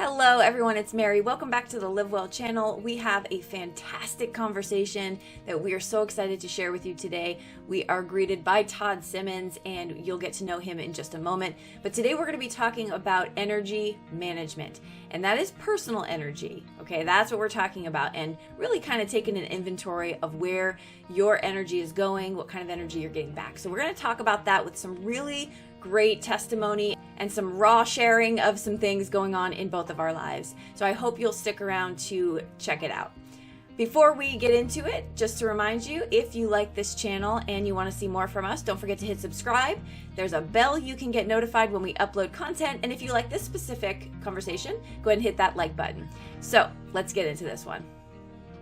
Hello everyone, it's Mary. Welcome back to the Live Well channel. We have a fantastic conversation that we are so excited to share with you today. We are greeted by Todd Simmons and you'll get to know him in just a moment. But today we're going to be talking about energy management, and that is personal energy. Okay, that's what we're talking about, and really kind of taking an inventory of where your energy is going, what kind of energy you're getting back. So we're going to talk about that with some really great testimony and some raw sharing of some things going on in both of our lives. So I hope you'll stick around to check it out. Before we get into it, just to remind you, if you like this channel and you want to see more from us, don't forget to hit subscribe. There's a bell you can get notified when we upload content. And if you like this specific conversation, go ahead and hit that like button. So let's get into this one.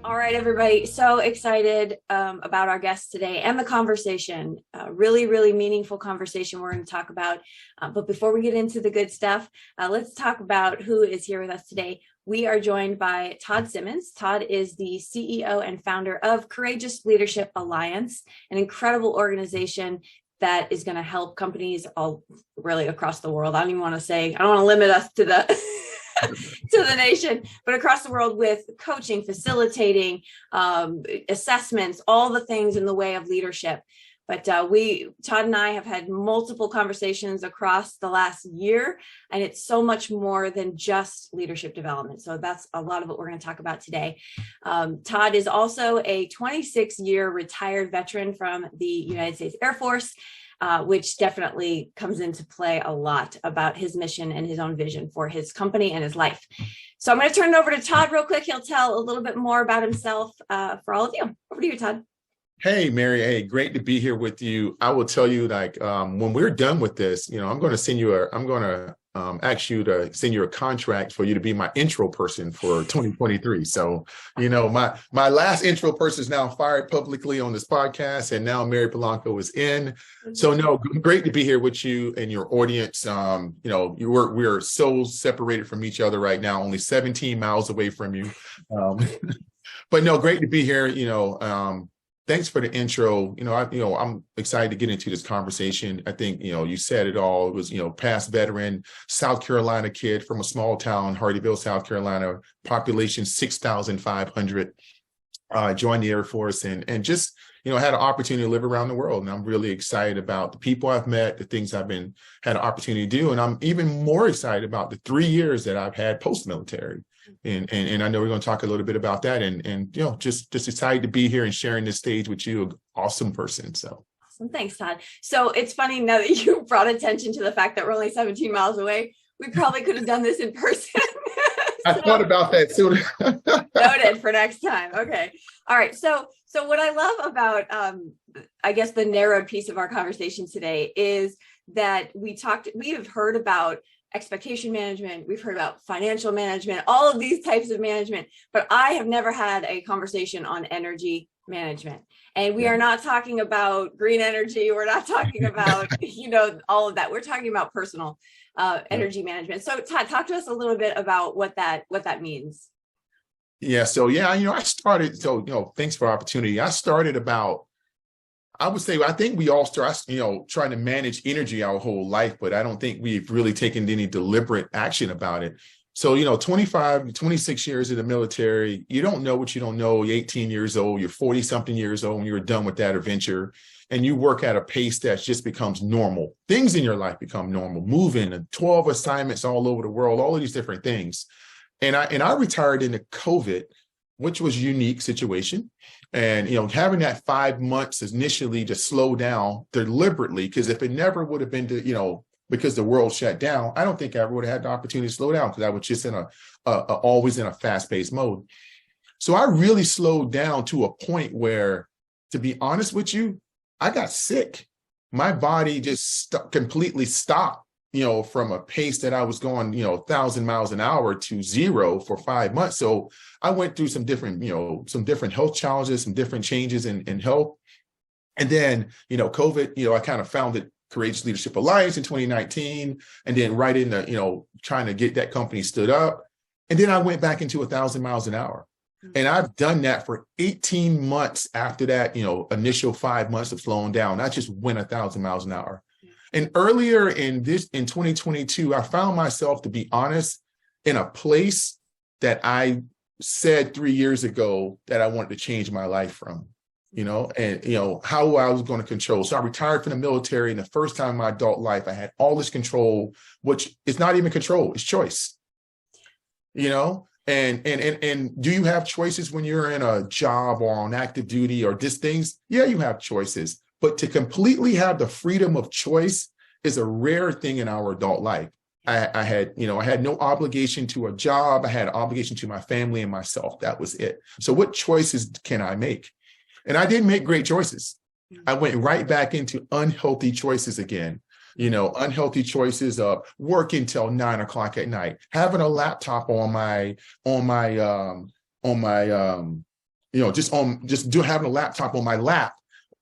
All right, everybody. So excited about our guests today and the conversation. Really, really meaningful conversation we're going to talk about. But before we get into the good stuff, let's talk about who is here with us today. We are joined by Todd Simmons. Todd is the CEO and founder of Courageous Leadership Alliance, an incredible organization that is going to help companies all really across the world. I don't even want to say, I don't want to limit us to the to the nation, but across the world with coaching, facilitating, assessments, all the things in the way of leadership. But Todd and I have had multiple conversations across the last year, and it's so much more than just leadership development. So that's a lot of what we're going to talk about today. Todd is also a 26-year retired veteran from the United States Air Force, which definitely comes into play a lot about his mission and his own vision for his company and his life. So I'm going to turn it over to Todd real quick. He'll tell a little bit more about himself for all of you. Over to you, Todd. Hey, Mary. Hey, great to be here with you. I will tell you, when we're done with this, I'm going to send you ask you to send you a contract for you to be my intro person for 2023. So, my last intro person is now fired publicly on this podcast, and now Mary Polanco is in. So, no, great to be here with you and your audience. We're so separated from each other right now, only 17 miles away from you. But no, great to be here. Thanks for the intro. I'm excited to get into this conversation. I think, you said it all. It was, past veteran, South Carolina kid from a small town, Hardyville, South Carolina, population 6,500, joined the Air Force and just, had an opportunity to live around the world. And I'm really excited about the people I've met, the things had an opportunity to do. And I'm even more excited about the 3 years that I've had post-military. And I know we're going to talk a little bit about that and just excited to be here and sharing this stage with you, an awesome person. So awesome. Thanks, Todd. So it's funny now that you brought attention to the fact that we're only 17 miles away. We probably could have done this in person. I thought about that too. Noted for next time. Okay. All right. So what I love about, I guess, the narrowed piece of our conversation today is that we have heard about expectation management, we've heard about financial management, all of these types of management, but I have never had a conversation on energy management. And we are not talking about green energy. We're not talking about, all of that. We're talking about personal energy management. So Todd, talk to us a little bit about what that means. Yeah. So, I started, thanks for the opportunity. I started I think we all start, trying to manage energy our whole life, but I don't think we've really taken any deliberate action about it. So, 26 years in the military, you don't know what you don't know. You're 18 years old, you're 40 something years old when you're done with that adventure, and you work at a pace that just becomes normal. Things in your life become normal, moving, 12 assignments all over the world, all of these different things. And I retired into COVID, which was a unique situation. And, having that 5 months initially to slow down deliberately, because if it never would have been because the world shut down, I don't think I ever would have had the opportunity to slow down because I was just always in a fast-paced mode. So I really slowed down to a point where, to be honest with you, I got sick. My body just completely stopped, from a pace that I was going, 1,000 miles an hour to zero for 5 months. So I went through some different health challenges, some different changes in health. And then, COVID, I kind of founded Courageous Leadership Alliance in 2019, and then right in the, trying to get that company stood up. And then I went back into 1,000 miles an hour. And I've done that for 18 months after that, initial 5 months of slowing down. I just went 1,000 miles an hour. And earlier in 2022, I found myself, to be honest, in a place that I said 3 years ago that I wanted to change my life from, and, how I was going to control. So I retired from the military, and the first time in my adult life, I had all this control, which is not even control, it's choice, and do you have choices when you're in a job or on active duty or just things? Yeah, you have choices, but to completely have the freedom of choice is a rare thing in our adult life. I had no obligation to a job. I had an obligation to my family and myself. That was it. So what choices can I make? And I didn't make great choices. I went right back into unhealthy choices again. Unhealthy choices of working till 9 o'clock at night, having a laptop having a laptop on my lap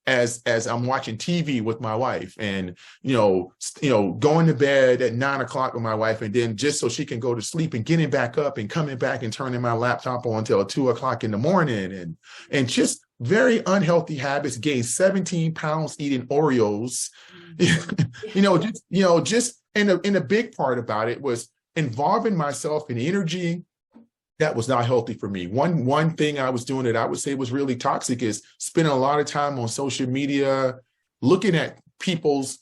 as I'm watching TV with my wife, and going to bed at 9 o'clock with my wife, and then just so she can go to sleep, and getting back up and coming back and turning my laptop on until 2 o'clock in the morning, and just very unhealthy habits. Gained 17 pounds eating Oreos. And a big part about it was involving myself in energy that was not healthy for me. One thing I was doing that I would say was really toxic is spending a lot of time on social media, looking at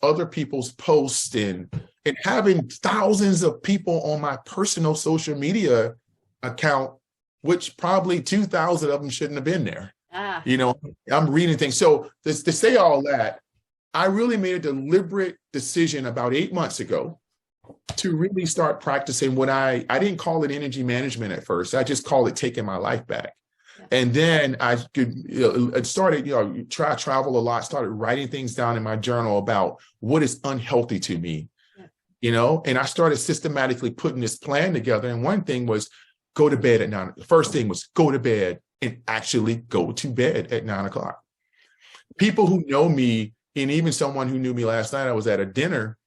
other people's posts, and having thousands of people on my personal social media account, which probably 2,000 of them shouldn't have been there. I'm reading things. So to say all that, I really made a deliberate decision about 8 months ago to really start practicing what I didn't call it energy management at first. I just called it taking my life back. Yeah. And then I started, travel a lot, started writing things down in my journal about what is unhealthy to me, and I started systematically putting this plan together. And one thing was go to bed at 9. The first thing was go to bed and actually go to bed at 9 o'clock. People who know me, and even someone who knew me last night, I was at a dinner,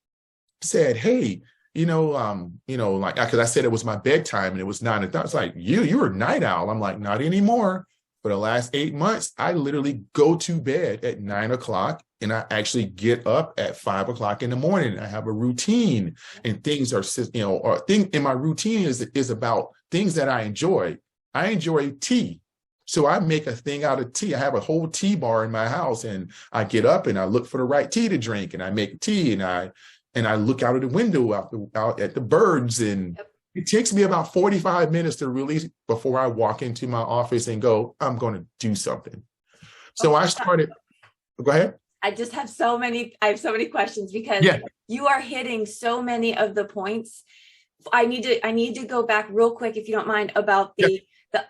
said, hey, because I said it was my bedtime and it was 9 o'clock. It's like, you're a night owl. I'm like, not anymore. For the last 8 months, I literally go to bed at 9 o'clock, and I actually get up at 5 o'clock in the morning. I have a routine, and things are, and my routine is about things that I enjoy. I enjoy tea. So I make a thing out of tea. I have a whole tea bar in my house, and I get up and I look for the right tea to drink, and I make tea, and I look out of the window out at the birds, and it takes me about 45 minutes to release before I walk into my office and go, I'm going to do something. So I started. Go ahead. I have so many questions because you are hitting so many of the points. I need to go back real quick, if you don't mind, about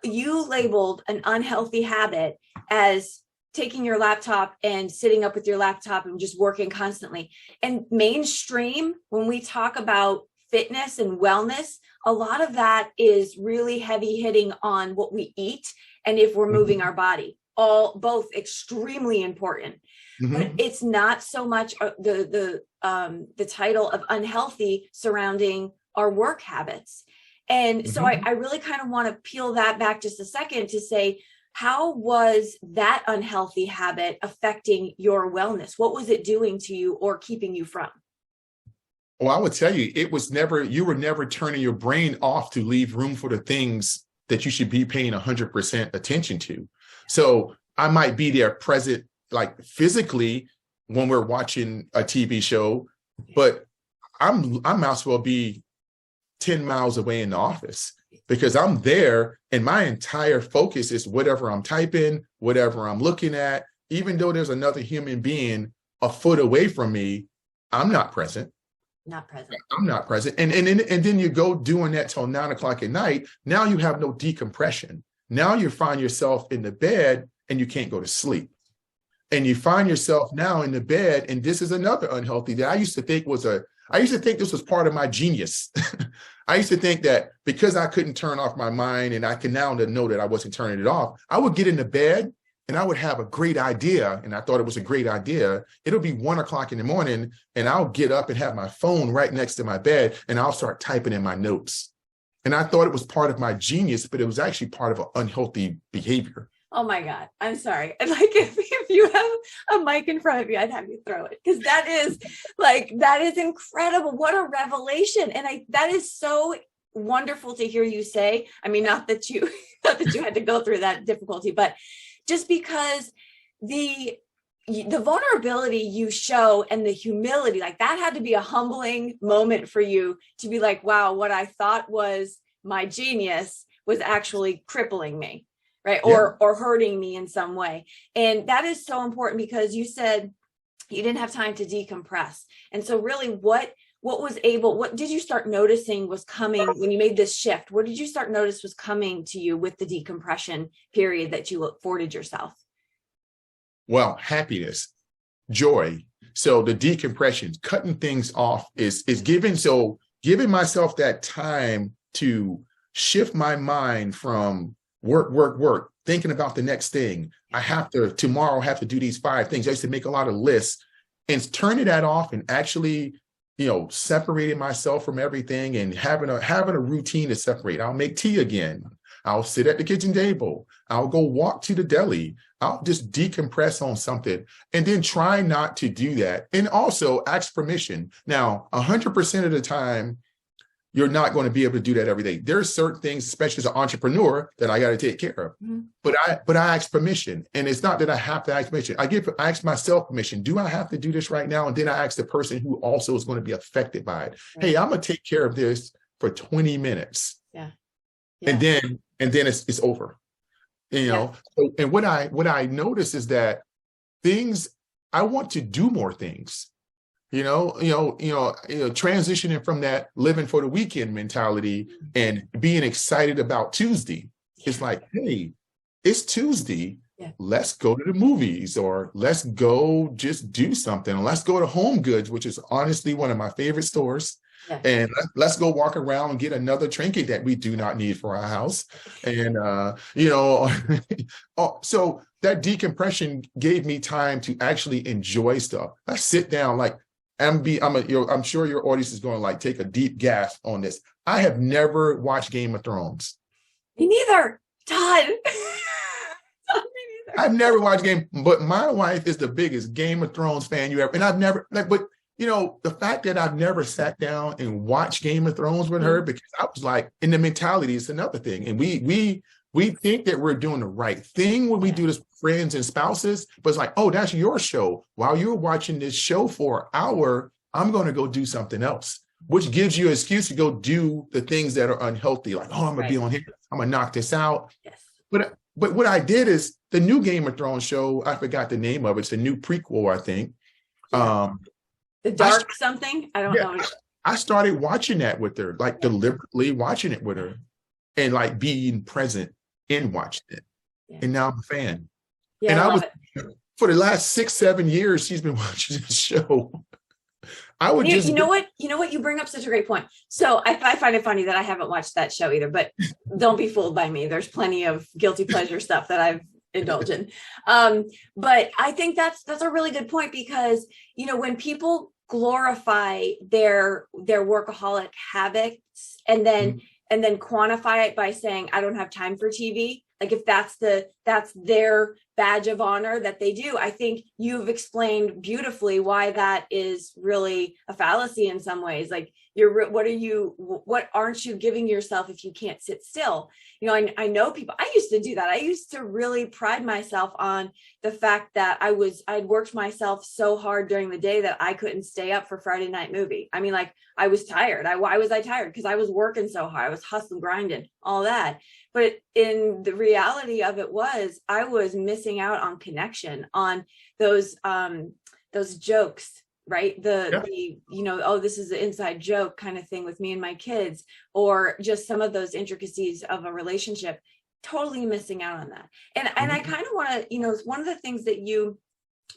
you labeled an unhealthy habit as taking your laptop and sitting up with your laptop and just working constantly. And mainstream, when we talk about fitness and wellness, a lot of that is really heavy hitting on what we eat and if we're moving our body. Both extremely important. But it's not so much the title of unhealthy surrounding our work habits. And so I really kind of want to peel that back just a second to say, how was that unhealthy habit affecting your wellness? What was it doing to you or keeping you from? Well, I would tell you, you were never turning your brain off to leave room for the things that you should be paying 100% attention to. So I might be there present, like physically, when we're watching a TV show, but I might as well be 10 miles away in the office, because I'm there and my entire focus is whatever I'm typing, whatever I'm looking at. Even though there's another human being a foot away from me, I'm not present. I'm not present. And then you go doing that till 9 o'clock at night. Now you have no decompression. Now you find yourself in the bed and you can't go to sleep. And you find yourself now in the bed, and this is another unhealthy that I used to think this was part of my genius. I used to think that because I couldn't turn off my mind, and I can now know that I wasn't turning it off, I would get into bed and I would have a great idea. And I thought it was a great idea. It'll be 1 o'clock in the morning and I'll get up and have my phone right next to my bed and I'll start typing in my notes. And I thought it was part of my genius, but it was actually part of an unhealthy behavior. Oh my God, I'm sorry. And like if you have a mic in front of you, I'd have you throw it, because that is incredible. What a revelation. And that is so wonderful to hear you say. I mean, not that you not that you had to go through that difficulty, but just because the vulnerability you show and the humility, like that had to be a humbling moment for you to be like, wow, what I thought was my genius was actually crippling me, right? Yeah. Or hurting me in some way. And that is so important because you said you didn't have time to decompress. And so really what did you start noticing was coming when you made this shift? What did you start notice was coming to you with the decompression period that you afforded yourself? Well, happiness, joy. So the decompression, cutting things off is giving myself that time to shift my mind from work, thinking about the next thing. Tomorrow have to do these 5 things. I used to make a lot of lists and turning that off and actually, separating myself from everything and having a routine to separate. I'll make tea again. I'll sit at the kitchen table. I'll go walk to the deli. I'll just decompress on something and then try not to do that. And also ask permission. Now, 100% of the time, you're not going to be able to do that every day. There are certain things, especially as an entrepreneur, that I got to take care of. Mm-hmm. But I ask permission. And it's not that I have to ask permission. I ask myself permission. Do I have to do this right now? And then I ask the person who also is going to be affected by it. Right. Hey, I'm going to take care of this for 20 minutes. Yeah. And then it's over. So, and what I notice is that I want to do more things. Transitioning from that living for the weekend mentality and being excited about Tuesday. It's like, hey, it's Tuesday. Yeah. Let's go to the movies, or let's go just do something. Let's go to Home Goods, which is honestly one of my favorite stores. Yeah. And let's go walk around and get another trinket that we do not need for our house. And, so that decompression gave me time to actually enjoy stuff. I sit down, like, I'm sure your audience is going to like take a deep gasp on this. I have never watched Game of Thrones. Me neither, Todd. I've never watched but my wife is the biggest Game of Thrones fan you ever. And I've never, the fact that I've never sat down and watched Game of Thrones with her, because I was like, in the mentality is another thing. And we think that we're doing the right thing when we do this with friends and spouses, but it's like, oh, that's your show. While you're watching this show for an hour, I'm going to go do something else, which gives you an excuse to go do the things that are unhealthy. Like, oh, I'm going to be on here. I'm going to knock this out. Yes. But what I did is the new Game of Thrones show, I forgot the name of it. It's the new prequel, I think. Yeah. The Dark something? I don't know. I started watching that with her, like deliberately watching it with her and like being present in watching it. Yeah. And now I'm a fan. Yeah, and I was for the last 6-7 years, she's been watching this show. You know what? You bring up such a great point. So I find it funny that I haven't watched that show either, but don't be fooled by me. There's plenty of guilty pleasure stuff that I've indulged in. But I think that's a really good point, because, when people glorify their workaholic habits and then quantify it by saying, I don't have time for TV. Like if that's their badge of honor that they do, I think you've explained beautifully why that is really a fallacy in some ways. Like what aren't you giving yourself if you can't sit still? I know people, I used to do that. I used to really pride myself on the fact that I'd worked myself so hard during the day that I couldn't stay up for Friday night movie. I mean, like I was tired. Why was I tired? Because I was working so hard. I was hustling, grinding, all that. But in the reality of it I was missing out on connection, on those jokes, right? This is an inside joke kind of thing with me and my kids, or just some of those intricacies of a relationship, totally missing out on that. And I kind of want to, one of the things that you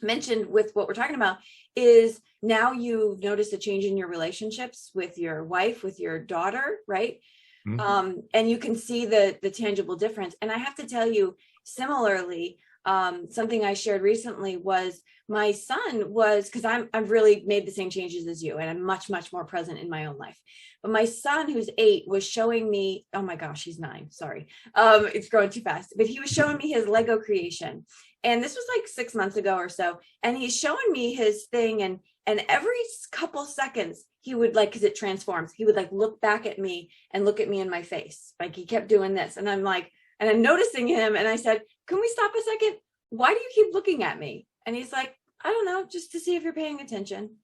mentioned with what we're talking about is now you've noticed a change in your relationships with your wife, with your daughter, right? Mm-hmm. And you can see the tangible difference. And I have to tell you, similarly, something I shared recently was my son because I've really made the same changes as you, and I'm much, much more present in my own life. But my son, who's 8, was showing me, oh my gosh, he's 9, sorry. It's growing too fast, but he was showing me his Lego creation. And this was like 6 months ago or so. And he's showing me his thing, and And every couple seconds he would like, because it transforms, he would like look back at me and look at me in my face. Like he kept doing this. And I'm like, and I'm noticing him. And I said, can we stop a second? Why do you keep looking at me? And he's like, I don't know, just to see if you're paying attention.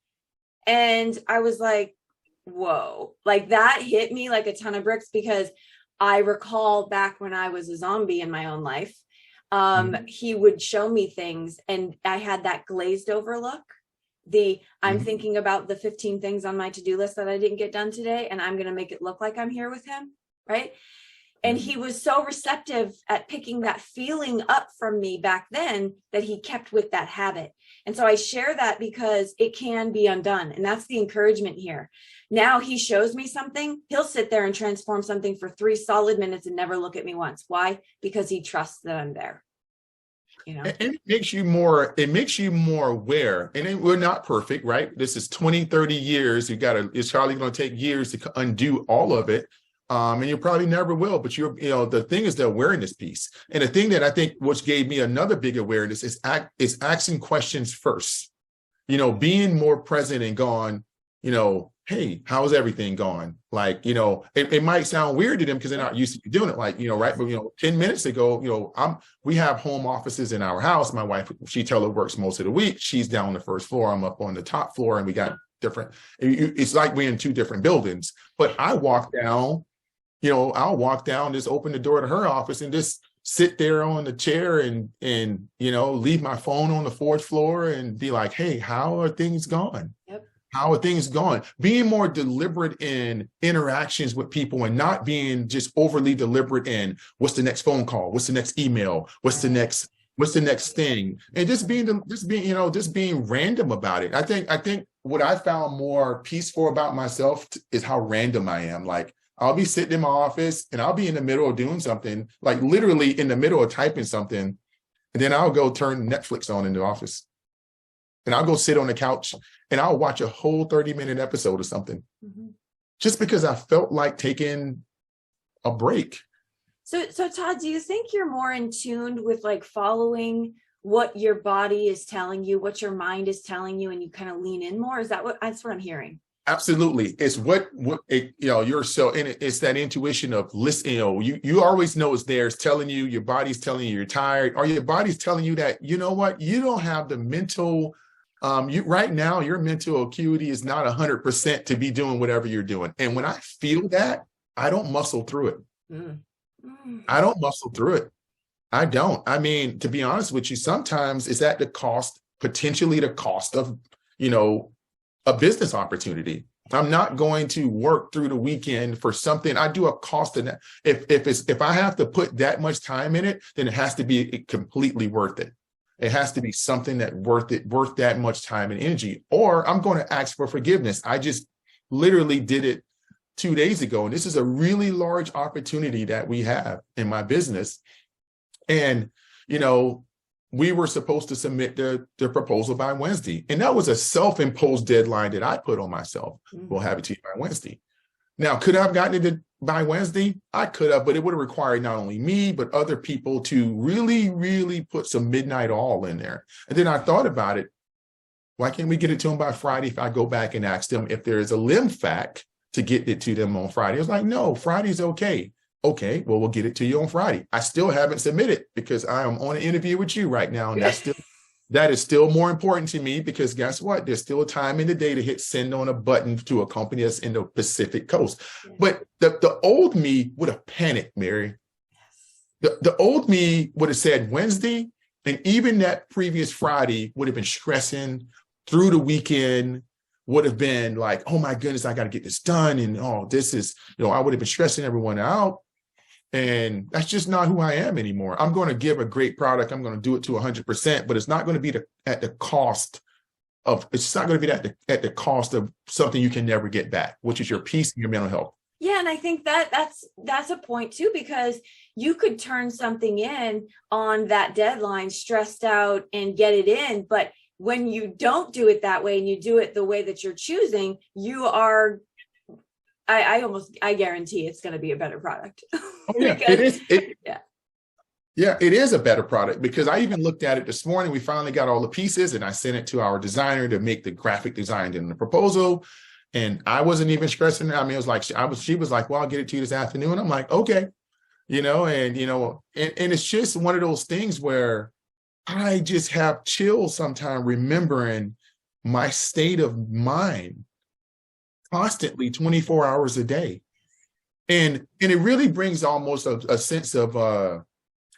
And I was like, whoa, like that hit me like a ton of bricks, because I recall back when I was a zombie in my own life, he would show me things and I had that glazed over look. I'm thinking about the 15 things on my to-do list that I didn't get done today, and I'm going to make it look like I'm here with him. Right. And he was so receptive at picking that feeling up from me back then that he kept with that habit. And so I share that because it can be undone. And that's the encouragement here. Now he shows me something, he'll sit there and transform something for 3 solid minutes and never look at me once. Why? Because he trusts that I'm there. You know, and it makes you more aware. And we're not perfect, right? This is 20, 30 years. It's probably going to take years to undo all of it. And you probably never will, but the thing is the awareness piece. And the thing that I think which gave me another big awareness is asking questions first, being more present and going, hey, how's everything going? Like, it might sound weird to them because they're not used to doing it. Like, right. But, 10 minutes ago, we have home offices in our house. My wife, she teleworks most of the week. She's down on the first floor. I'm up on the top floor, and we got it's like we're in 2 different buildings. But I walk down, I'll walk down, just open the door to her office and just sit there on the chair and leave my phone on the 4th floor and be like, hey, how are things going? Yep. How are things going? Being more deliberate in interactions with people and not being just overly deliberate in what's the next phone call, what's the next email, what's the next thing, and just being random about it. I think what I found more peaceful about myself is how random I am. Like, I'll be sitting in my office and I'll be in the middle of doing something, like literally in the middle of typing something. And then I'll go turn Netflix on in the office. And I'll go sit on the couch and I'll watch a whole 30-minute episode or something, just because I felt like taking a break. So Todd, do you think you're more in tune with like following what your body is telling you, what your mind is telling you, and you kind of lean in more? That's what I'm hearing? Absolutely. It's it's that intuition of listening. You always know it's there. It's telling you, your body's telling you you're tired, or your body's telling you that, you don't have the mental, right now, your mental acuity is not 100% to be doing whatever you're doing. And when I feel that, I don't muscle through it. I don't muscle through it. I don't. I mean, to be honest with you, sometimes it's at potentially the cost of, a business opportunity. I'm not going to work through the weekend for something. I do a cost of that. If I have to put that much time in it, then it has to be completely worth it. It has to be something that worth that much time and energy, or I'm going to ask for forgiveness. I just literally did it 2 days ago. And this is a really large opportunity that we have in my business. And, we were supposed to submit the proposal by Wednesday. And that was a self-imposed deadline that I put on myself. We'll have it to you by Wednesday. Now, could I have gotten it by Wednesday? I could have, but it would have required not only me, but other people to really, really put some midnight oil in there. And then I thought about it. Why can't we get it to them by Friday if I go back and ask them if there is a limb fact to get it to them on Friday? I was like, no, Friday's okay. Okay, well, we'll get it to you on Friday. I still haven't submitted because I am on an interview with you right now. And that is still more important to me, because guess what? There's still a time in the day to hit send on a button to a company that's in the Pacific Coast. But the old me would have panicked, Mary. The old me would have said Wednesday, and even that previous Friday would have been stressing through the weekend, would have been like, oh my goodness, I got to get this done. And this is, I would have been stressing everyone out. And that's just not who I am anymore. I'm going to give a great product. I'm going to do it to 100%, but it's not going to be at the cost of something you can never get back, which is your peace and your mental health. Yeah. And I think that's a point too, because you could turn something in on that deadline, stressed out, and get it in. But when you don't do it that way and you do it the way that you're choosing, you are, I guarantee it's going to be a better product. Oh, yeah, it is. Yeah, it is a better product because I even looked at it this morning. We finally got all the pieces and I sent it to our designer to make the graphic design in the proposal. And I wasn't even stressing. I mean, it was like, she was like, well, I'll get it to you this afternoon. I'm like, okay, and it's just one of those things where I just have chills sometimes remembering my state of mind constantly 24 hours a day. And it really brings almost a sense of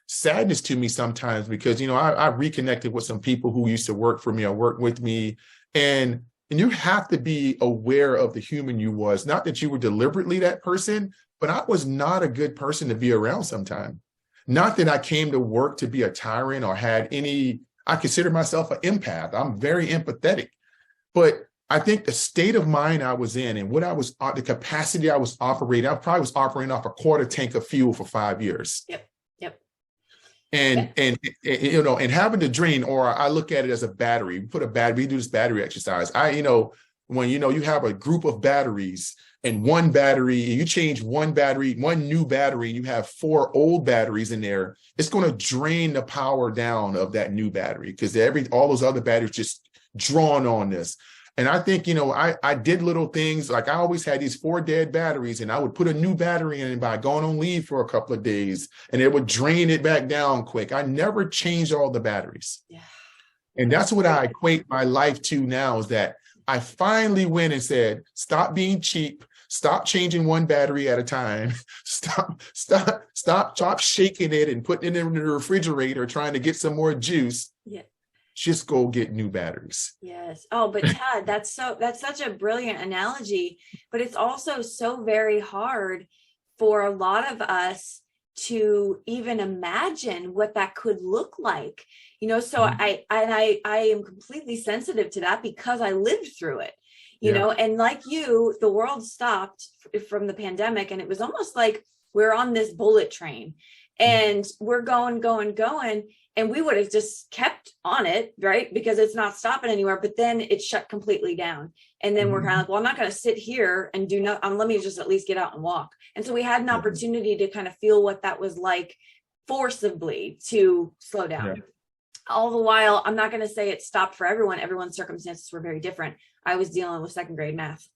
sadness to me sometimes because, I reconnected with some people who used to work for me or work with me. And you have to be aware of the human you was, not that you were deliberately that person, but I was not a good person to be around sometimes. Not that I came to work to be a tyrant or I consider myself an empath. I'm very empathetic, but I think the state of mind I was in and the capacity I was operating, I probably was operating off a quarter tank of fuel for 5 years. Yep. And having to drain, or I look at it as a battery. We do this battery exercise. When you have a group of batteries and one battery, you change one new battery, and you have 4 old batteries in there, it's going to drain the power down of that new battery because all those other batteries just drawn on this. And I think, I did little things like I always had these 4 dead batteries and I would put a new battery in by going on leave for a couple of days and it would drain it back down quick. I never changed all the batteries. Yeah. And that's what I equate my life to now is that I finally went and said, stop being cheap. Stop changing one battery at a time. Stop shaking it and putting it in the refrigerator, trying to get some more juice. Yeah. Just go get new batteries. Yes. Oh, but Todd, that's such a brilliant analogy, but it's also so very hard for a lot of us to even imagine what that could look like, so I am completely sensitive to that because I lived through it, and like you, the world stopped from the pandemic and it was almost like we're on this bullet train and we're going, and we would have just kept on it, right? Because it's not stopping anywhere, but then it shut completely down. And then we're kind of like, well, I'm not going to sit here and do nothing. Let me just at least get out and walk. And so we had an opportunity to kind of feel what that was like forcibly to slow down. Yeah. All the while, I'm not going to say it stopped for everyone. Everyone's circumstances were very different. I was dealing with 2nd grade math.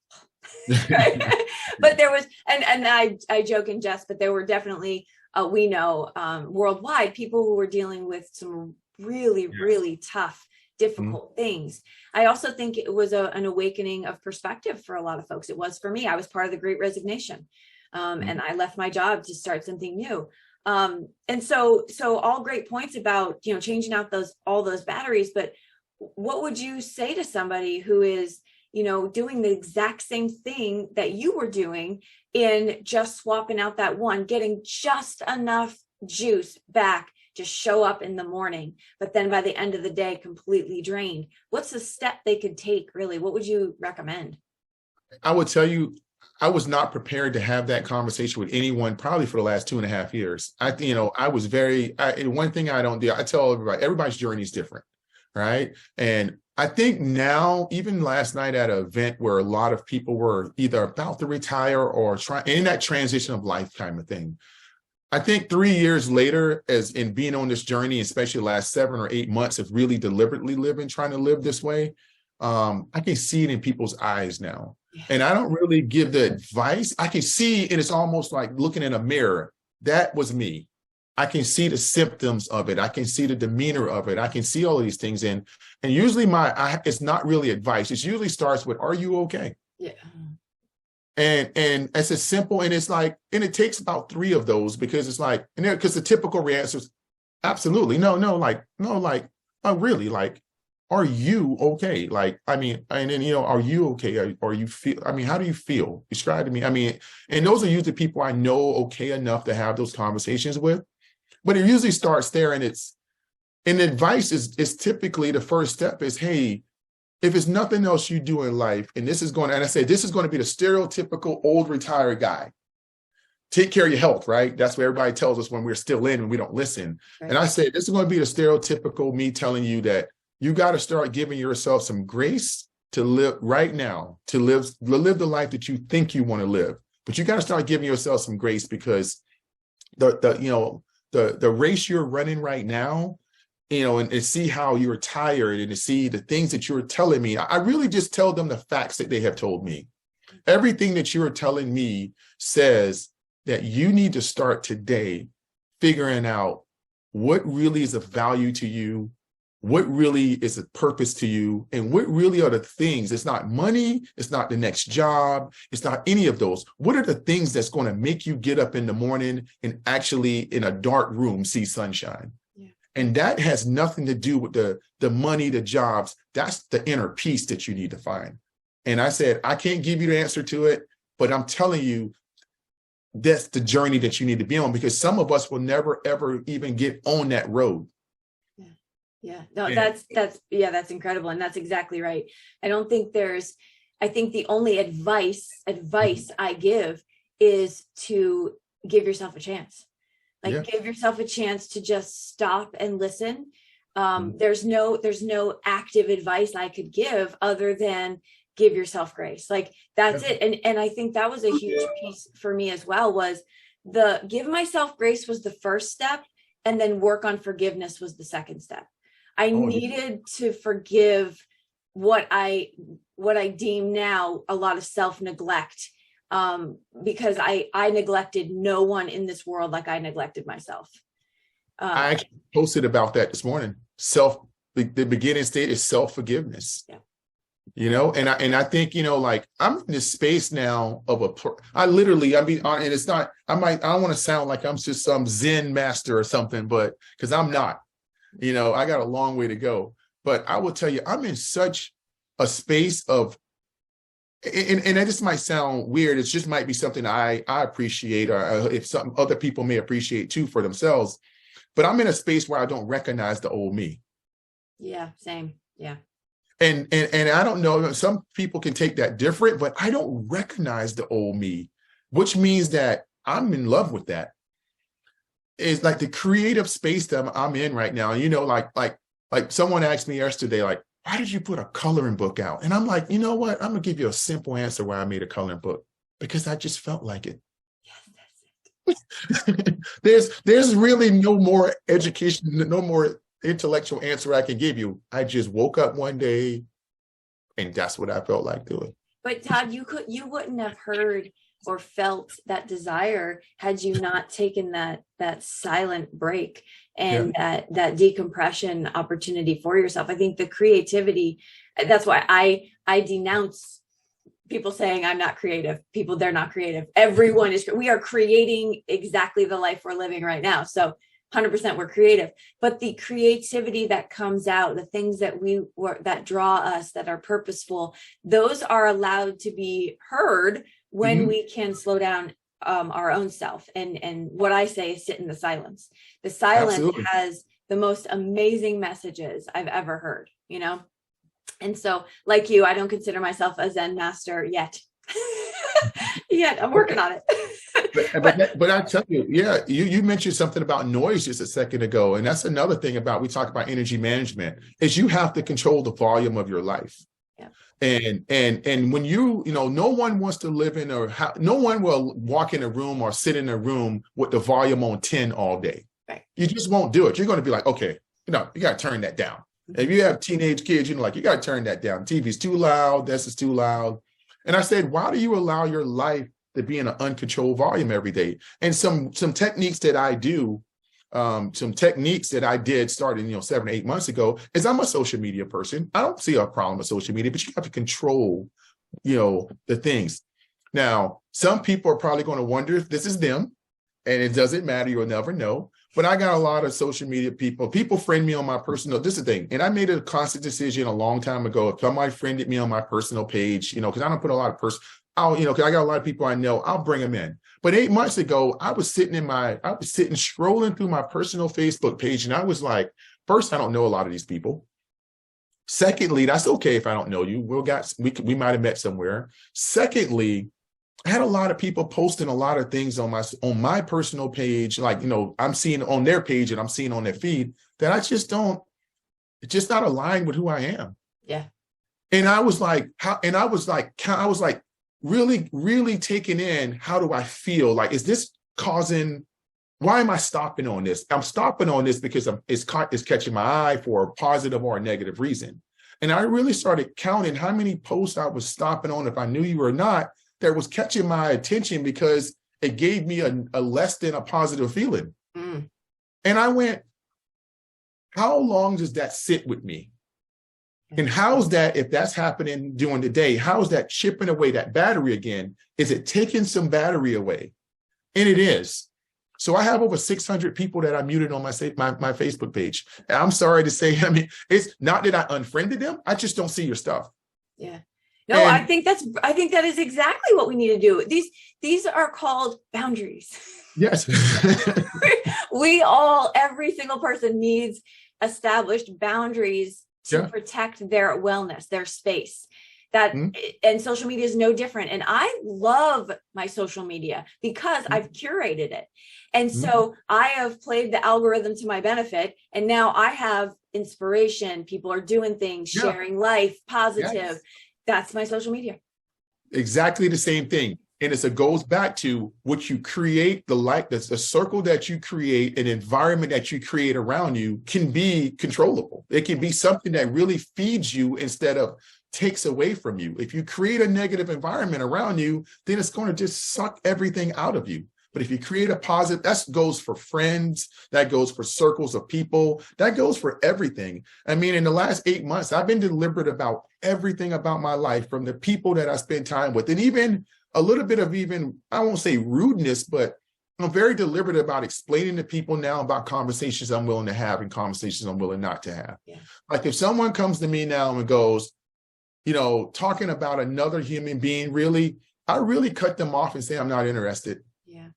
But there was, and I joke and jest, but there were definitely, we know worldwide, people who were dealing with some really, really tough, difficult things. I also think it was an awakening of perspective for a lot of folks. It was for me. I was part of the Great Resignation, and I left my job to start something new. And so all great points about, changing out all those batteries. But what would you say to somebody who is, doing the exact same thing that you were doing in just swapping out that one, getting just enough juice back to show up in the morning, but then by the end of the day, completely drained? What's the step they could take, really? What would you recommend? I would tell you, I was not prepared to have that conversation with anyone probably for the last 2.5 years. I was one thing I don't do, I tell everybody's journey is different, right? And I think now, even last night at an event where a lot of people were either about to retire or in that transition of life kind of thing. I think 3 years later, as in being on this journey, especially the last 7 or 8 months of really deliberately trying to live this way, I can see it in people's eyes now. And I don't really give the advice. I can see, and it's almost like looking in a mirror. That was me. I can see the symptoms of it. I can see the demeanor of it. I can see all of these things. And usually it's not really advice. It usually starts with, are you okay? Yeah. And it's as simple, and it's like, and it takes about 3 of those because it's like, because the typical answer is absolutely, no, oh, really, like, are you okay? Like, I mean, and then, are you okay? Are you feel, how do you feel? Describe to me. And those are usually people I know okay enough to have those conversations with. But it usually starts there, and advice is typically the first step is, hey, if it's nothing else you do in life, and this is going to be the stereotypical old retired guy. Take care of your health, right? That's what everybody tells us when we're still in and we don't listen. Right. And I say, this is going to be the stereotypical me telling you that you got to start giving yourself some grace to live right now, to live the life that you think you want to live. But you got to start giving yourself some grace because the race you're running right now, and see how you're tired, and to see the things that you're telling me. I really just tell them the facts that they have told me. Everything that you're telling me says that you need to start today figuring out what really is of value to you, what really is a purpose to you, and what really are the things. It's not money, it's not the next job, it's not any of those. What are the things that's going to make you get up in the morning and actually in a dark room see sunshine? Yeah. And that has nothing to do with the money, the jobs. That's the inner peace that you need to find. And I said, I can't give you the answer to it, but I'm telling you, that's the journey that you need to be on, because some of us will never, ever even get on that road. Yeah, no, that's incredible. And that's exactly right. I think the only advice I give is to give yourself a chance. Give yourself a chance to just stop and listen. There's no active advice I could give other than give yourself grace. That's it. And I think that was a huge piece for me as well, was the give myself grace was the first step, and then work on forgiveness was the second step. I needed to forgive what I deem now a lot of self-neglect, because I neglected no one in this world like I neglected myself. I actually posted about that this morning. The beginning state is self-forgiveness. Yeah. And I think, I'm in this space now of I don't want to sound like I'm just some Zen master or something, but because I'm not. I got a long way to go, but I will tell you, I'm in such a space of, and this might sound weird. It just might be something I appreciate, or if some other people may appreciate too for themselves, but I'm in a space where I don't recognize the old me. Yeah, same. Yeah. And I don't know, some people can take that different, but I don't recognize the old me, which means that I'm in love with that. It's like the creative space that I'm in right now. Like someone asked me yesterday, why did you put a coloring book out? And I'm like, you know what? I'm gonna give you a simple answer why I made a coloring book, because I just felt like it. Yes, that's it. There's really no more education, no more intellectual answer I can give you. I just woke up one day and that's what I felt like doing. But Todd, you wouldn't have heard or felt that desire had you not taken that silent break and that decompression opportunity for yourself. I think the creativity, that's why I denounce people saying I'm not creative. They're not creative. Everyone is. We are creating exactly the life we're living right now. So 100% we're creative, but the creativity that comes out, the things that draw us, that are purposeful, those are allowed to be heard when we can slow down our own self. And what I say is sit in the silence. The silence Absolutely. Has the most amazing messages I've ever heard, And so, like you, I don't consider myself a Zen master yet. Yet I'm working on it. But I tell you, you mentioned something about noise just a second ago. And that's another thing we talk about energy management, is you have to control the volume of your life. Yeah. And when no one wants to live in no one will walk in a room or sit in a room with the volume on 10 all day. Right. You just won't do it. You're going to be like, okay, you got to turn that down. If you have teenage kids, you got to turn that down. TV's too loud. This is too loud. And I said, why do you allow your life to be in an uncontrolled volume every day? And some techniques that I do, some techniques that I did starting, 7 or 8 months ago, is I'm a social media person. I don't see a problem with social media, but you have to control, the things. Now, some people are probably going to wonder if this is them, and it doesn't matter. You'll never know. But I got a lot of social media people friend me on my personal, this is the thing. And I made a conscious decision a long time ago. If somebody friended me on my personal page, because I don't put a lot of because I got a lot of people I know, I'll bring them in. But 8 months ago, I was sitting scrolling through my personal Facebook page. And I was like, first, I don't know a lot of these people. Secondly, that's okay if I don't know you. We might have met somewhere. Secondly, I had a lot of people posting a lot of things on my personal page, I'm seeing on their page and I'm seeing on their feed that I just don't, it's just not aligned with who I am. Yeah. And I was like, really, really taking in, how do I feel? Is this causing why am I stopping on this? I'm stopping on this because it's catching my eye for a positive or a negative reason. And I really started counting how many posts I was stopping on, if I knew you or not, that was catching my attention because it gave me a less than a positive feeling. Mm. And I went, how long does that sit with me? And how's that, if that's happening during the day, how is that chipping away that battery again? Is it taking some battery away? And it is. So I have over 600 people that I muted on my Facebook page. And I'm sorry to say, I mean, it's not that I unfriended them. I just don't see your stuff. Yeah. No, and I think that is exactly what we need to do. These are called boundaries. Yes. Every single person needs established boundaries to protect their wellness, their space. And social media is no different. And I love my social media because I've curated it. And so I have played the algorithm to my benefit. And now I have inspiration. People are doing things, sharing life, positive. Yes. That's my social media. Exactly the same thing. And it goes back to what you create, the circle that you create, an environment that you create around you can be controllable. It can be something that really feeds you instead of takes away from you. If you create a negative environment around you, then it's going to just suck everything out of you. But if you create a positive, that goes for friends, that goes for circles of people, that goes for everything. I mean, in the last 8 months, I've been deliberate about everything about my life, from the people that I spend time with, and even a little bit of I won't say rudeness, but I'm very deliberate about explaining to people now about conversations I'm willing to have and conversations I'm willing not to have. Yeah. Like if someone comes to me now and goes, talking about another human being, I really cut them off and say, I'm not interested. Yeah.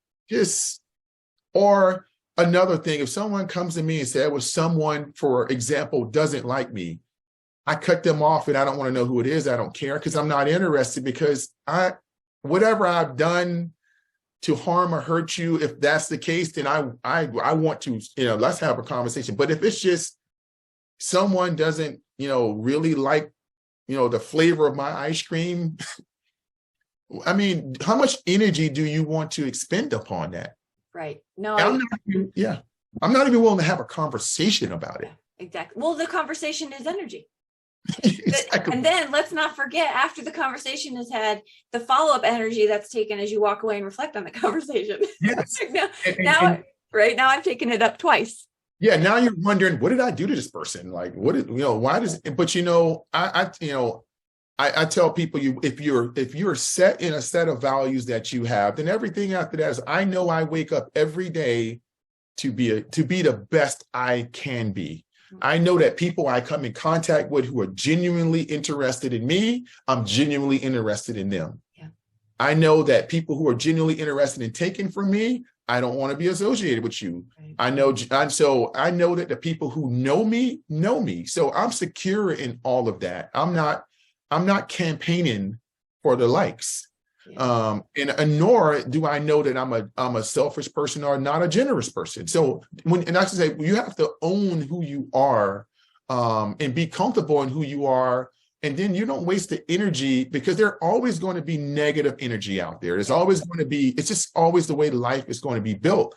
Or another thing, if someone comes to me and says, someone, for example, doesn't like me, I cut them off and I don't want to know who it is. I don't care because I'm not interested, because whatever I've done to harm or hurt you, if that's the case, then I want to, let's have a conversation. But if it's just someone doesn't, really like, the flavor of my ice cream, I mean, how much energy do you want to expend upon that? Right. No, I'm not even willing to have a conversation about it. Exactly. Well, the conversation is energy. Exactly. And then let's not forget, after the conversation is had, the follow-up energy that's taken as you walk away and reflect on the conversation. Yes. Now I've taken it up twice. Yeah. Now you're wondering, what did I do to this person? Like, why does, but I tell people, if you're set in a set of values that you have, then everything after that is, I know I wake up every day to be the best I can be. I know that people I come in contact with who are genuinely interested in me, I'm genuinely interested in them. Yeah. I know that people who are genuinely interested in taking from me, I don't want to be associated with you. Right. I know that the people who know me. So I'm secure in all of that. I'm not campaigning for the likes. Yeah. And nor do I know that I'm a selfish person or not a generous person. So and I should say, you have to own who you are, and be comfortable in who you are. And then you don't waste the energy, because there's always going to be negative energy out there. It's just always the way life is going to be built.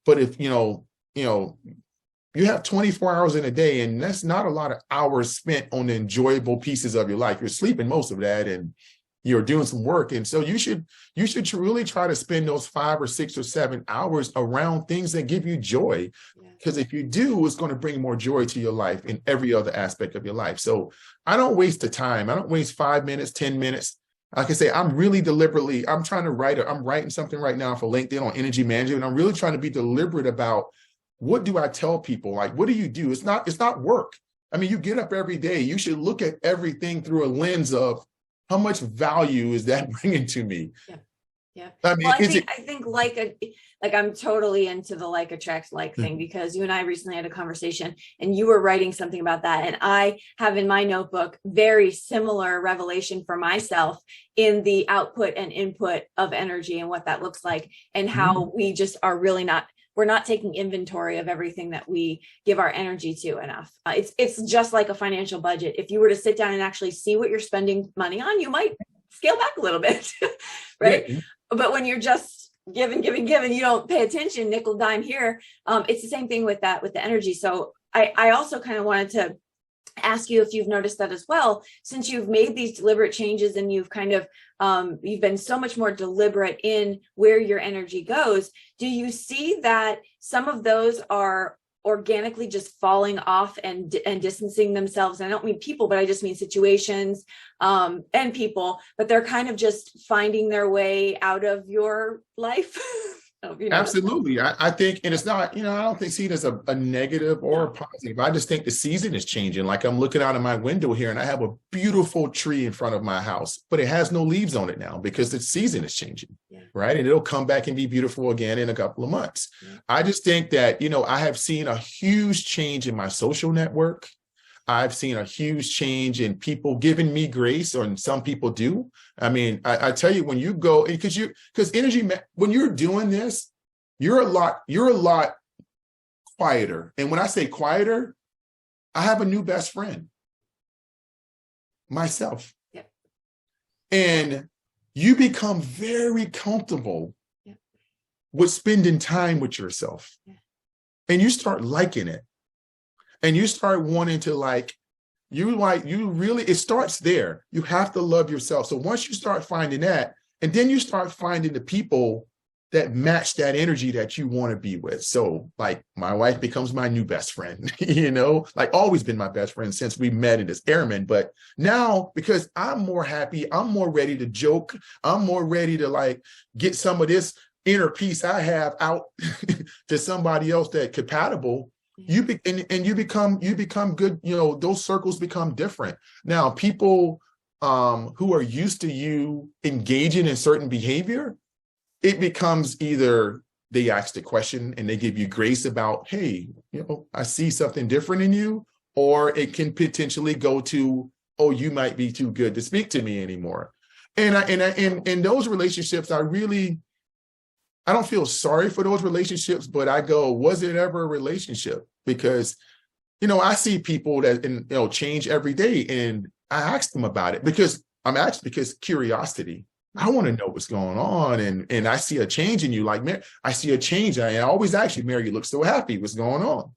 But if, you have 24 hours in a day, and that's not a lot of hours spent on the enjoyable pieces of your life. You're sleeping most of that, and you're doing some work. And so you should really try to spend those 5 or 6 or 7 hours around things that give you joy. Because if you do, it's going to bring more joy to your life in every other aspect of your life. So I don't waste the time. I don't waste 5 minutes, 10 minutes. Like I say, I'm really deliberately, I'm writing something right now for LinkedIn on energy management. I'm really trying to be deliberate about, what do I tell people? Like, what do you do? It's not work. I mean, you get up every day. You should look at everything through a lens of, how much value is that bringing to me? Yeah. Yeah. I mean, I think like I'm totally into the like attracts like thing, because you and I recently had a conversation and you were writing something about that. And I have in my notebook very similar revelation for myself in the output and input of energy and what that looks like, and how we just are really we're not taking inventory of everything that we give our energy to enough. It's just like a financial budget. If you were to sit down and actually see what you're spending money on, you might scale back a little bit, right? Yeah. But when you're just giving, you don't pay attention, nickel dime here. It's the same thing with that, with the energy. So I also kind of wanted to ask you if you've noticed that as well, since you've made these deliberate changes and you've kind of you've been so much more deliberate in where your energy goes. Do you see that some of those are organically just falling off and distancing themselves? I don't mean people, but I just mean situations and people, but they're kind of just finding their way out of your life. Absolutely. I think, and it's not, I don't think see it as a negative or a positive. I just think the season is changing. Like I'm looking out of my window here and I have a beautiful tree in front of my house, but it has no leaves on it now because the season is changing, right? And it'll come back and be beautiful again in a couple of months. I just think that, I have seen a huge change in my social network. I've seen a huge change in people giving me grace, or some people do. I mean, I tell you, when you go, because energy, when you're doing this, you're a lot quieter. And when I say quieter, I have a new best friend, myself. Yep. And you become very comfortable with spending time with yourself. And you start liking it. And you start wanting to it starts there. You have to love yourself. So once you start finding that, and then you start finding the people that match that energy that you want to be with. So like my wife becomes my new best friend, always been my best friend since we met in this airman. But now, because I'm more happy, I'm more ready to joke. I'm more ready to get some of this inner peace I have out to somebody else that's compatible. You become good. Those circles become different. Now, people who are used to you engaging in certain behavior, it becomes either they ask the question and they give you grace about, hey, I see something different in you, or it can potentially go to, oh, you might be too good to speak to me anymore. And in those relationships, I don't feel sorry for those relationships, but I go, was it ever a relationship? Because, I see people that, change every day, and I ask them about it because curiosity. I want to know what's going on. And I see a change in you. Like, I see a change. I always ask you, Mary, you look so happy. What's going on?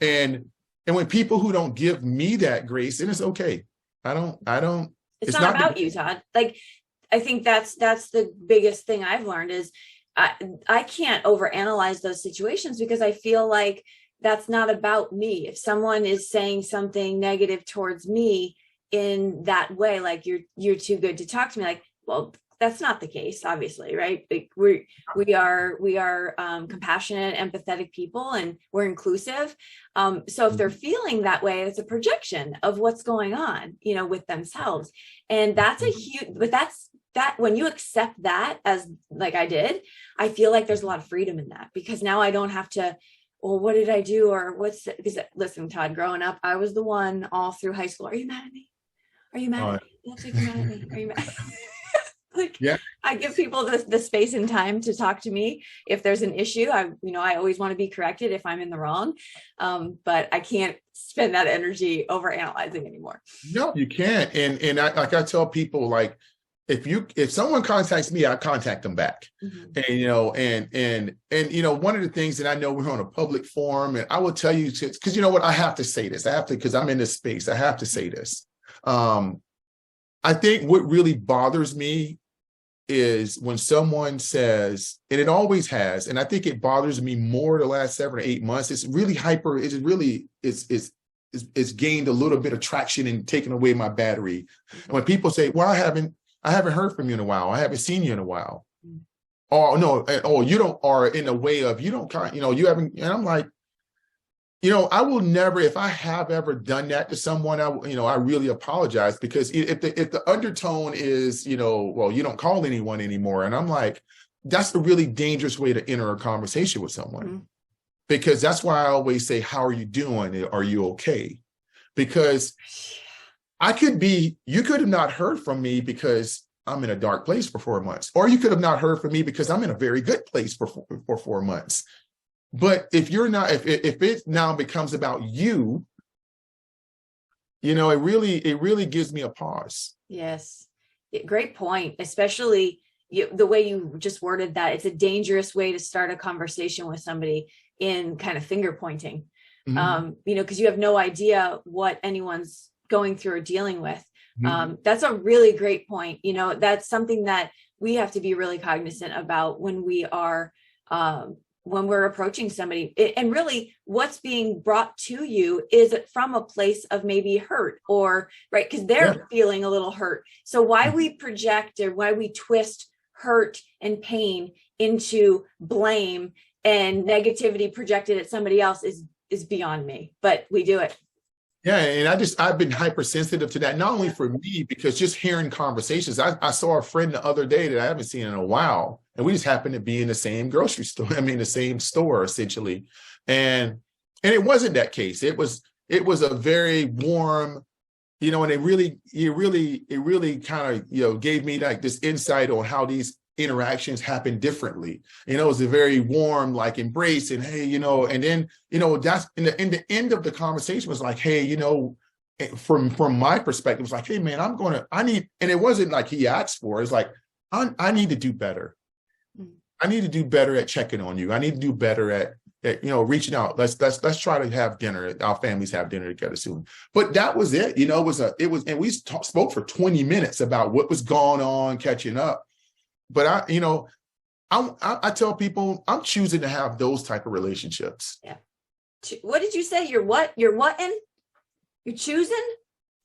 And when people who don't give me that grace, then it's okay. It's not about you, Todd. I think that's the biggest thing I've learned is I can't overanalyze those situations because I feel like that's not about me. If someone is saying something negative towards me in that way, like you're too good to talk to me, well, that's not the case, obviously, right? We are compassionate, empathetic people, and we're inclusive. So if they're feeling that way, it's a projection of what's going on, with themselves. And that's a huge, but that when you accept that as like I did, I feel like there's a lot of freedom in that, because now I don't have to, well, what did I do? Or because listen, Todd, growing up, I was the one all through high school. Are you mad at me? Are you mad at me? Looks like you're mad at me. Are you mad? I give people the space and time to talk to me if there's an issue. I always want to be corrected if I'm in the wrong, but I can't spend that energy over analyzing anymore. No, you can't. And I tell people, if someone contacts me, I contact them back. And one of the things that I know, we're on a public forum, and I will tell you, because you know what, I have to say this. Because I'm in this space, I have to say this. I think what really bothers me is when someone says, and it always has, and I think it bothers me more the last 7 or 8 months. It's really it's gained a little bit of traction and taken away my battery. And when people say, well, I haven't heard from you in a while. I haven't seen you in a while. Oh, no. Oh, you don't, or in a way of, you don't, you haven't, and I'm like, I will never, if I have ever done that to someone, I really apologize, because if the undertone is, well, you don't call anyone anymore. And I'm like, that's a really dangerous way to enter a conversation with someone, because that's why I always say, how are you doing? Are you okay? Because you could have not heard from me because I'm in a dark place for 4 months, or you could have not heard from me because I'm in a very good place for 4 months. But if you're not, if it now becomes about you, it really gives me a pause. Yes. Great point. Especially, the way you just worded that, it's a dangerous way to start a conversation with somebody in kind of finger pointing, because you have no idea what anyone's going through or dealing with. That's a really great point. That's something that we have to be really cognizant about when we are, when we're approaching somebody. And really what's being brought to you is from a place of maybe hurt, or right, because they're feeling a little hurt. So why we project, or why we twist hurt and pain into blame and negativity projected at somebody else is beyond me, but we do it. Yeah, and I've been hypersensitive to that, not only for me, because just hearing conversations. I saw a friend the other day that I haven't seen in a while, and we just happened to be in the same grocery store. The same store essentially, and it wasn't that case. It was a very warm, and it really kind of gave me like this insight on how these interactions happen differently. It was a very warm, like, embrace, and hey, and then that's in the end of the conversation was like, hey, from my perspective, it's like, hey man, I need, and it wasn't like he asked for it. It's like, I need to do better. I need to do better at checking on you. I need to do better at reaching out. Let's try to have dinner. Our families have dinner together soon. But that was it. And we spoke for 20 minutes about what was going on, catching up. But I tell people I'm choosing to have those type of relationships. Yeah. What did you say? You're what? You're what? You're choosing?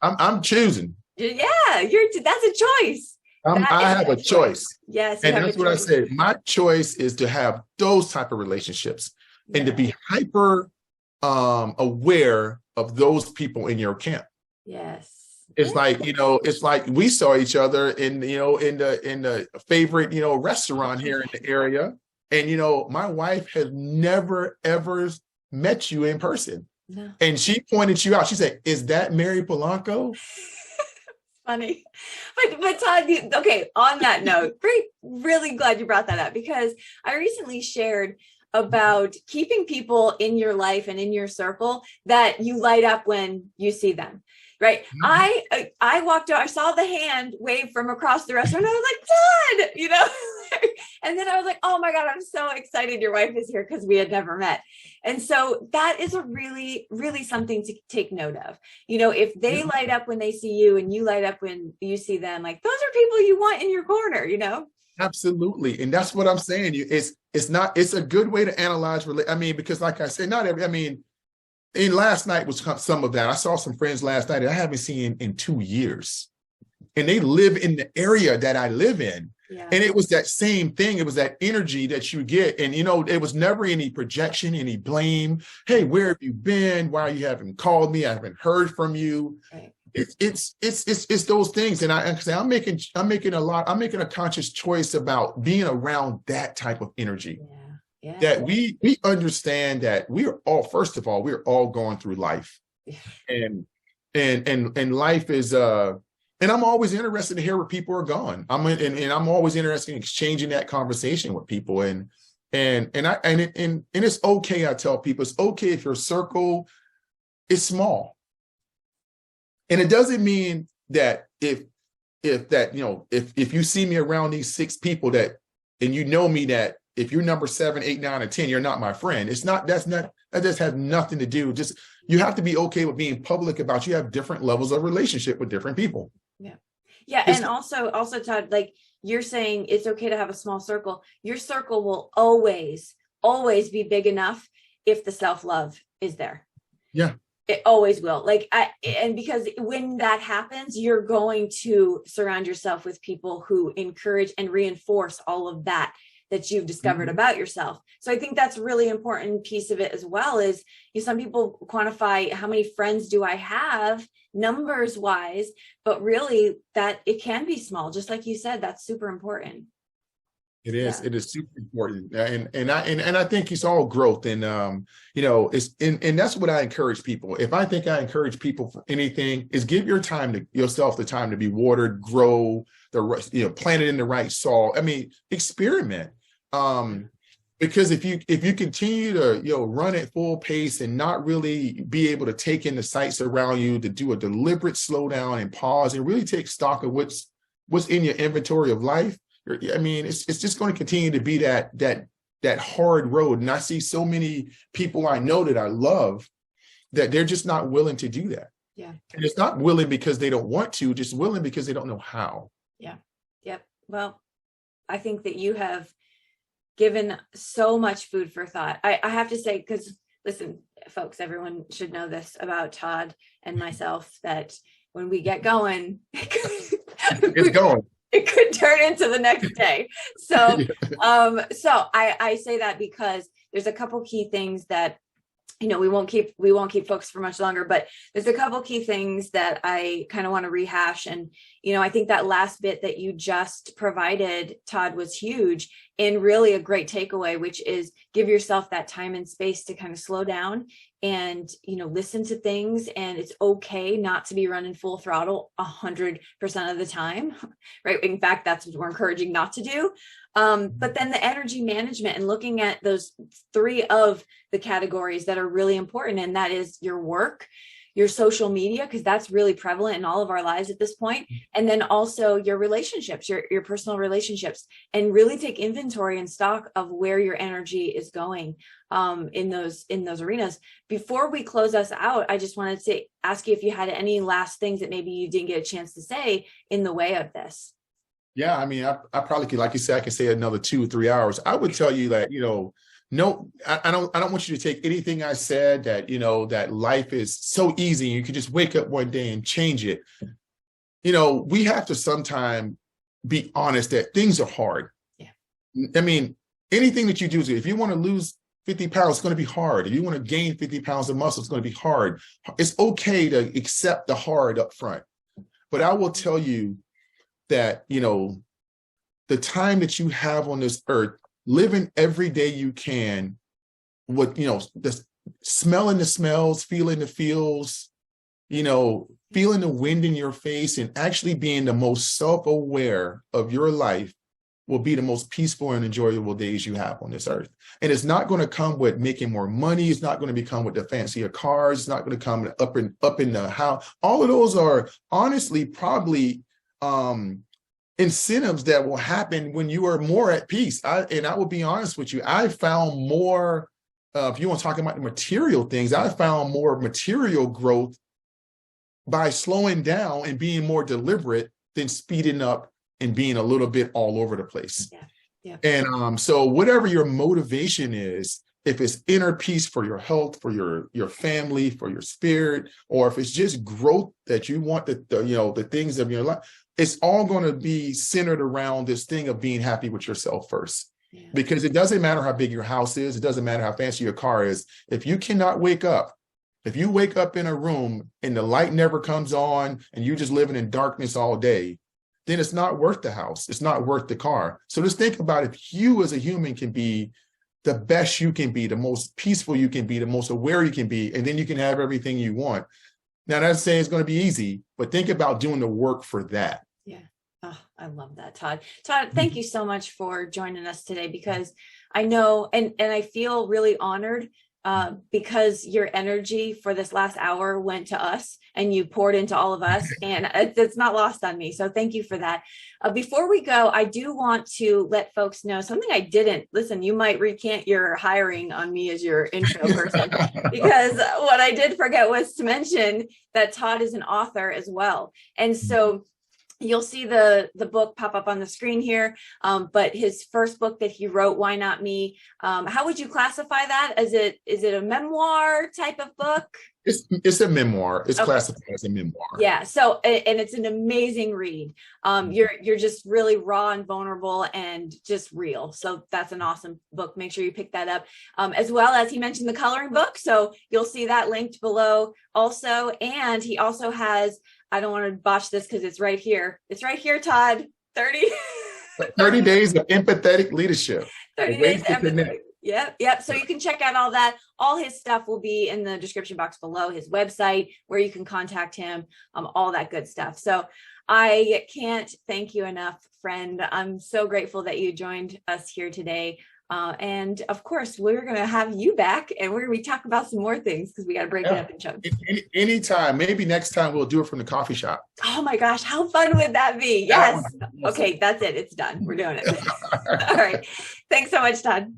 I'm choosing. Yeah, that's a choice. I have a choice. Yes. And that's what I said. My choice is to have those type of relationships and to be hyper aware of those people in your camp. Yes. It's like, it's like we saw each other in the favorite, restaurant here in the area. And, my wife has never, ever met you in person. No. And she pointed you out. She said, is that Mary Polanco? Funny. But Todd, okay, on that note, really glad you brought that up, because I recently shared about keeping people in your life and in your circle that you light up when you see them. Right. I walked out, I saw the hand wave from across the restaurant. I was like, Todd, and then I was like, oh my God, I'm so excited your wife is here, because we had never met. And so that is a really, really something to take note of. If they light up when they see you and you light up when you see them, like, those are people you want in your corner, Absolutely. And that's what I'm saying. It's a good way to analyze. Because like I said, and last night was some of that. I saw some friends last night that I haven't seen in 2 years. And they live in the area that I live in. Yeah. And it was that same thing. It was that energy that you get. And, it was never any projection, any blame. Hey, where have you been? Why you haven't called me? I haven't heard from you. Right. It's those things. And I'm making a conscious choice about being around that type of energy. Yeah. Yeah. That we understand that we're all going through life. Yeah. And life is and I'm always interested to hear where people are going. I'm always interested in exchanging that conversation with people. And it's okay. I tell people it's okay if your circle is small. And it doesn't mean that if you see me around these 6 people that me, that if you're number 7, 8, 9, or 10, you're not my friend. That just has nothing to do. Just, you have to be okay with being public about you have different levels of relationship with different people. Yeah. Yeah. And also Todd, like you're saying, it's okay to have a small circle. Your circle will always be big enough if the self-love is there. Yeah. It always will. And because when that happens, you're going to surround yourself with people who encourage and reinforce all of that you've discovered about yourself. So I think that's a really important piece of it as well, is some people quantify how many friends do I have numbers wise, but really that it can be small. Just like you said, that's super important. It is. Yeah. It is super important, and I think it's all growth, and and that's what I encourage people. If I think I encourage people for anything, is give yourself the time to be watered, grow, plant it in the right soil. Experiment, because if you continue to run at full pace and not really be able to take in the sights around you, to do a deliberate slowdown and pause and really take stock of what's in your inventory of life, I mean, it's just going to continue to be that hard road. And I see so many people I know that I love that they're just not willing to do that. Yeah. And it's not willing because they don't want to, just willing because they don't know how. Yeah. Yep. Well, I think that you have given so much food for thought. I have to say, because listen, folks, everyone should know this about Todd and myself, that when we get going, It's going. It could turn into the next day. So, so I say that because there's a couple key things that, you know, we won't keep folks for much longer, but there's a couple key things that I kind of want to rehash. And, you know, I think that last bit that you just provided, Todd, was huge and really a great takeaway, which is give yourself that time and space to kind of slow down and, you know, listen to things. And it's okay not to be running full throttle 100% of the time, right? In fact, that's what we're encouraging not to do. But then the energy management and looking at those three of the categories that are really important. And that is your work, your social media, because that's really prevalent in all of our lives at this point. And then also your relationships, your personal relationships, and really take inventory and stock of where your energy is going in those arenas. Before we close us out, I just wanted to ask you if you had any last things that maybe you didn't get a chance to say in the way of this. Yeah, I mean, I probably could, like you said, I could say another 2 or 3 hours. I would tell you that, you know, no, I don't want you to take anything I said that, you know, that life is so easy. You could just wake up one day and change it. You know, we have to sometime be honest that things are hard. Yeah. I mean, anything that you do, if you want to lose 50 pounds, it's going to be hard. If you want to gain 50 pounds of muscle, it's going to be hard. It's okay to accept the hard up front. But I will tell you that, you know, the time that you have on this earth, living every day you can with, you know, smelling the smells, feeling the feels, you know, feeling the wind in your face, and actually being the most self-aware of your life will be the most peaceful and enjoyable days you have on this earth. And it's not going to come with making more money. It's not going to become with the fancier cars. It's not going to come up in the house. All of those are honestly probably incentives that will happen when you are more at peace. And I will be honest with you, I found more, if you want to talk about the material things, I found more material growth by slowing down and being more deliberate than speeding up and being a little bit all over the place. Yeah. And so whatever your motivation is, if it's inner peace for your health, for your family, for your spirit, or if it's just growth that you want, the things of your life, it's all going to be centered around this thing of being happy with yourself first. Yeah. Because it doesn't matter how big your house is. It doesn't matter how fancy your car is. If you cannot wake up, if you wake up in a room and the light never comes on and you're just living in darkness all day, then it's not worth the house. It's not worth the car. So just think about if you as a human can be the best you can be, the most peaceful you can be, the most aware you can be, and then you can have everything you want. Now, that's saying it's going to be easy, but think about doing the work for that. Yeah. Oh, I love that, Todd. Todd, thank you so much for joining us today, because I know, and I feel really honored because your energy for this last hour went to us and you poured into all of us, and it's not lost on me. So thank you for that. Before we go, I do want to let folks know something I didn't. Listen, you might recant your hiring on me as your intro person, because what I did forget was to mention that Todd is an author as well. And so you'll see the book pop up on the screen here, but his first book that he wrote, Why Not Me? How would you classify that? Is it a memoir type of book? It's a memoir. It's okay. Classified as a memoir. Yeah. So, and it's an amazing read. You're just really raw and vulnerable and just real. So that's an awesome book. Make sure you pick that up. As well as he mentioned the coloring book. So you'll see that linked below also. And he also has, I don't want to botch this because it's right here. It's right here, Todd. 30 days of empathetic leadership. 30 days of empathetic. Yep. So you can check out all that. All his stuff will be in the description box below, his website, where you can contact him, all that good stuff. So I can't thank you enough, friend. I'm so grateful that you joined us here today. And of course, we're going to have you back and we're going to talk about some more things because we got to break it up in chunks. Anytime. Maybe next time we'll do it from the coffee shop. Oh my gosh, how fun would that be? Yes. Okay, that's it. It's done. We're doing it. All right. Thanks so much, Todd.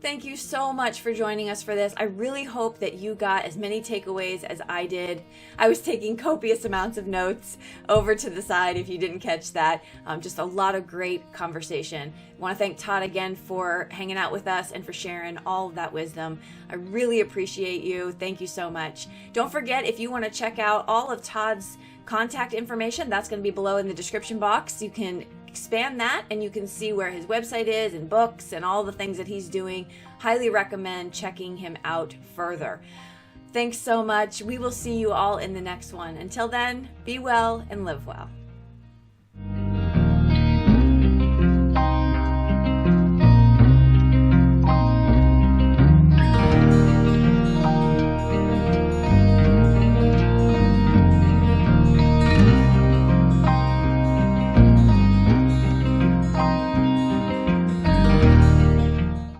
Thank you so much for joining us for this. I really hope that you got as many takeaways as I did. I was taking copious amounts of notes over to the side if you didn't catch that. Just a lot of great conversation. I want to thank Todd again for hanging out with us and for sharing all of that wisdom. I really appreciate you. Thank you so much. Don't forget, if you want to check out all of Todd's contact information, that's going to be below in the description box. You can expand that and you can see where his website is and books and all the things that he's doing. Highly recommend checking him out further. Thanks so much. We will see you all in the next one. Until then, be well and live well.